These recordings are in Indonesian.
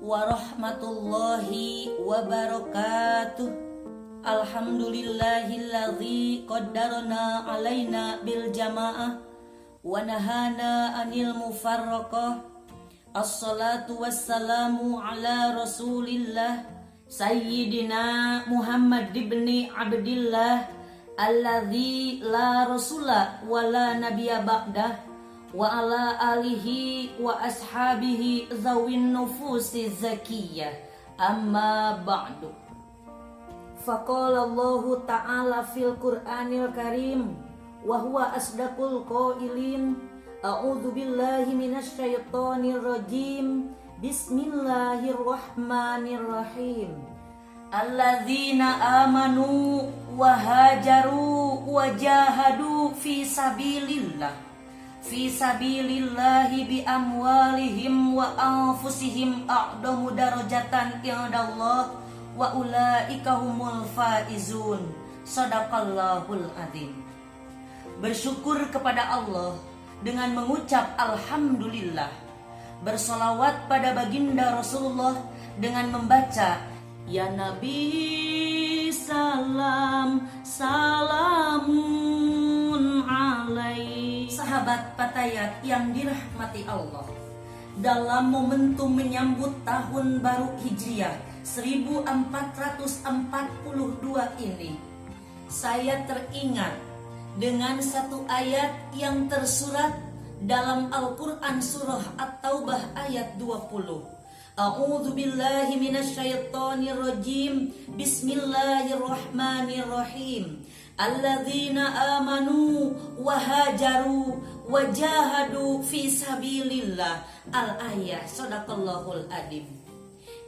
warahmatullahi wabarakatuh. Alhamdulillahilladzi qaddarna alaina bil jamaah wa nahana anil mufarraqah. Assalatu wassalamu ala rasulillah Sayyidina Muhammad ibni Abdillah alladzi la rasula wa la nabiyya ba'dah wa ala alihi wa ashabihi zawin nufusi zakiyah amma ba'du. Faqala Allahu ta'ala fil Qur'anil Karim wa huwa asdaqul qailin. A'udzu billahi minasy syaithanir rajim. Bismillahirrahmanirrahim. Alladzina amanu wa hajaru wa jahadu fi sabilillahi bi amwalihim wa anfusihim a'damu darajatan indallah wa ulaika humul faizun. Shadaqallahul adzim. Bersyukur kepada Allah dengan mengucap alhamdulillah, bersolawat pada baginda Rasulullah dengan membaca ya Nabi salam salamun alaih. Sahabat Patayat yang dirahmati Allah, dalam momentum menyambut tahun baru Hijriah 1442 ini, saya teringat dengan satu ayat yang tersurat dalam Al-Quran surah At-Taubah ayat 20. A'udzu billahi minasy syaithanir rajim. Bismillahirrahmanirrahim. Alladzina amanu wa hajaru wa jahadu fi sabilillah. Al-ayah. Shadaqallahul adzim.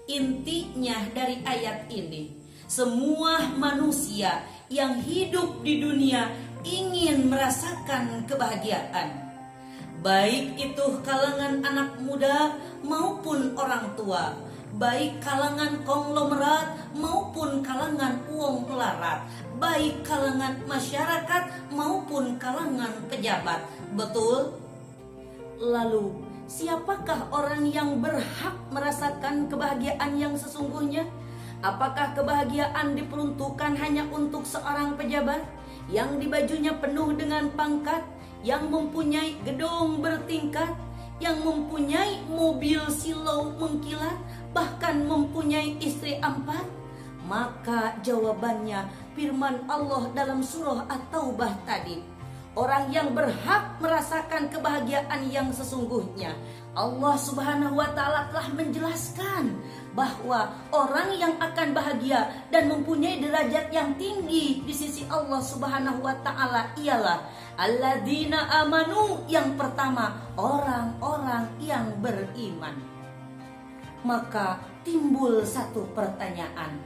Intinya dari ayat ini, semua manusia yang hidup di dunia ingin merasakan kebahagiaan, baik itu kalangan anak muda maupun orang tua, baik kalangan konglomerat maupun kalangan uang melarat, baik kalangan masyarakat maupun kalangan pejabat. Betul? Lalu siapakah orang yang berhak merasakan kebahagiaan yang sesungguhnya? Apakah kebahagiaan diperuntukkan hanya untuk seorang pejabat yang di bajunya penuh dengan pangkat, yang mempunyai gedung bertingkat, yang mempunyai mobil silau mengkilat, bahkan mempunyai istri 4? Maka jawabannya firman Allah dalam surah At-Taubah tadi. Orang yang berhak merasakan kebahagiaan yang sesungguhnya, Allah Subhanahu wa ta'ala telah menjelaskan bahwa orang yang akan bahagia dan mempunyai derajat yang tinggi di sisi Allah Subhanahu wa ta'ala ialah alladzina amanu. Yang pertama, orang-orang yang beriman. Maka timbul satu pertanyaan.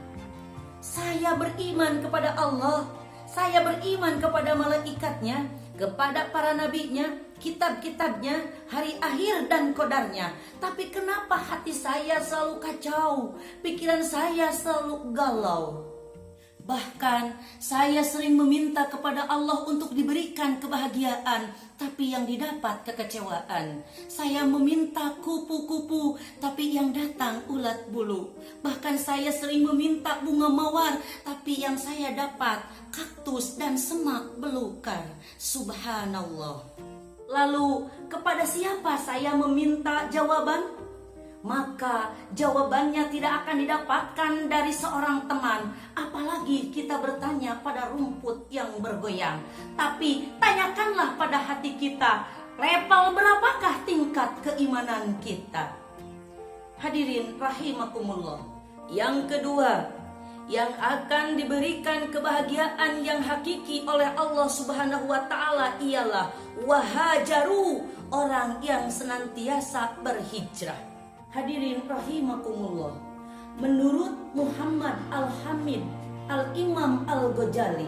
Saya beriman kepada Allah, saya beriman kepada malaikatnya, kepada para nabinya, kitab-kitabnya, hari akhir dan qadarnya. Tapi kenapa hati saya selalu kacau, pikiran saya selalu galau? Bahkan saya sering meminta kepada Allah untuk diberikan kebahagiaan, tapi yang didapat kekecewaan. Saya meminta kupu-kupu, tapi yang datang ulat bulu. Bahkan saya sering meminta bunga mawar, tapi yang saya dapat kaktus dan semak belukar. Subhanallah. Lalu kepada siapa saya meminta jawaban? Maka jawabannya tidak akan didapatkan dari seorang teman, apalagi kita bertanya pada rumput yang bergoyang. Tapi tanyakanlah pada hati kita, level berapakah tingkat keimanan kita? Hadirin rahimakumullah. Yang kedua, yang akan diberikan kebahagiaan yang hakiki oleh Allah Subhanahu wa ta'ala ialah wahajaru, orang yang senantiasa berhijrah. Hadirin rahimakumullah. Menurut Muhammad Al-Hamid Al-Imam Al-Ghazali,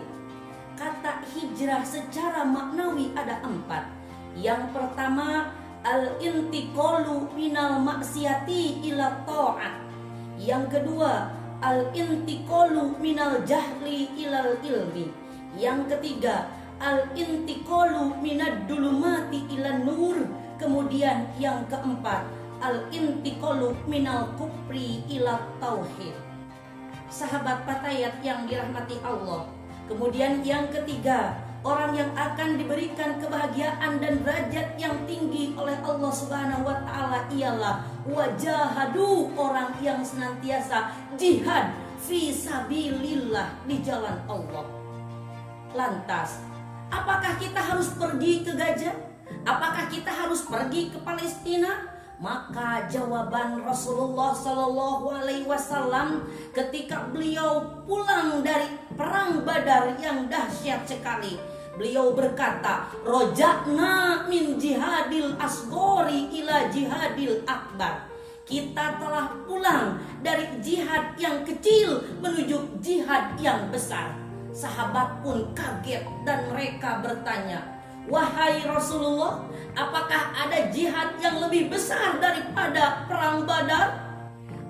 kata hijrah secara maknawi ada 4. Yang pertama, al-intiqalu minal maksiati ila ta'at. Yang kedua, al-intiqalu minal jahli ilal ilmi. Yang ketiga, al-intiqalu minad dulumati ilan nur. Kemudian yang keempat, al-intiqalu minal kufri ila tauhid. Sahabat Fatayat yang dirahmati Allah. Kemudian yang ketiga, orang yang akan diberikan kebahagiaan dan derajat yang tinggi oleh Allah Subhanahu wa taala ialah wajahadu, orang yang senantiasa jihad fi sabilillah, di jalan Allah. Lantas, apakah kita harus pergi ke Gaza? Apakah kita harus pergi ke Palestina? Maka jawaban Rasulullah Shallallahu Alaihi Wasallam ketika beliau pulang dari perang Badar yang dahsyat sekali, beliau berkata, "Rojakna min jihadil asgori ila jihadil akbar." Kita telah pulang dari jihad yang kecil menuju jihad yang besar. Sahabat pun kaget dan mereka bertanya, "Wahai Rasulullah, apakah ada jihad yang lebih besar daripada perang Badar?"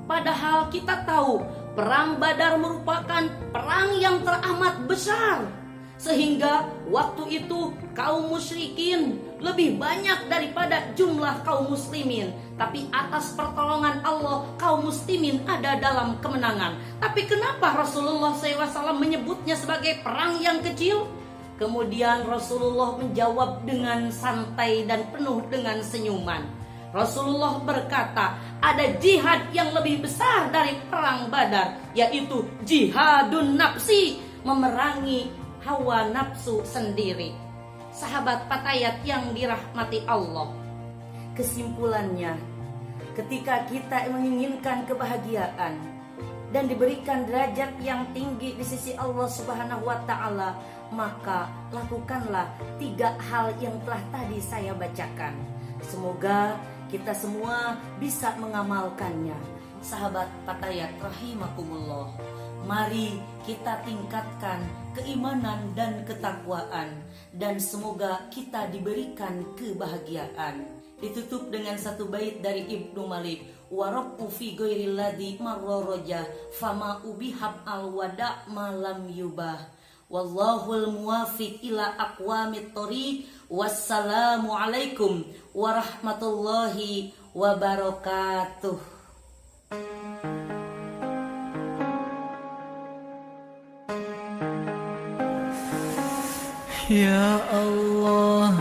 Padahal kita tahu perang Badar merupakan perang yang teramat besar, sehingga waktu itu kaum musyrikin lebih banyak daripada jumlah kaum muslimin. Tapi atas pertolongan Allah, kaum muslimin ada dalam kemenangan. Tapi kenapa Rasulullah SAW menyebutnya sebagai perang yang kecil? Kemudian Rasulullah menjawab dengan santai dan penuh dengan senyuman. Rasulullah berkata, ada jihad yang lebih besar dari perang Badar, yaitu jihadun nafsi, memerangi hawa nafsu sendiri. Sahabat Fatayat yang dirahmati Allah, kesimpulannya, ketika kita menginginkan kebahagiaan dan diberikan derajat yang tinggi di sisi Allah Subhanahu wa taala, maka lakukanlah 3 hal yang telah tadi saya bacakan. Semoga kita semua bisa mengamalkannya. Sahabat Fatayat rahimakumullah, mari kita tingkatkan keimanan dan ketakwaan, dan semoga kita diberikan kebahagiaan. Ditutup dengan satu bait dari Ibnu Malik, warabbu fi ghairil ladzi marraraja fama ubihab alwada malam yubah. Wallahul muwafiq ila aqwamit thoriq. Wassalamu alaikum warahmatullahi wabarakatuh. Ya Allah,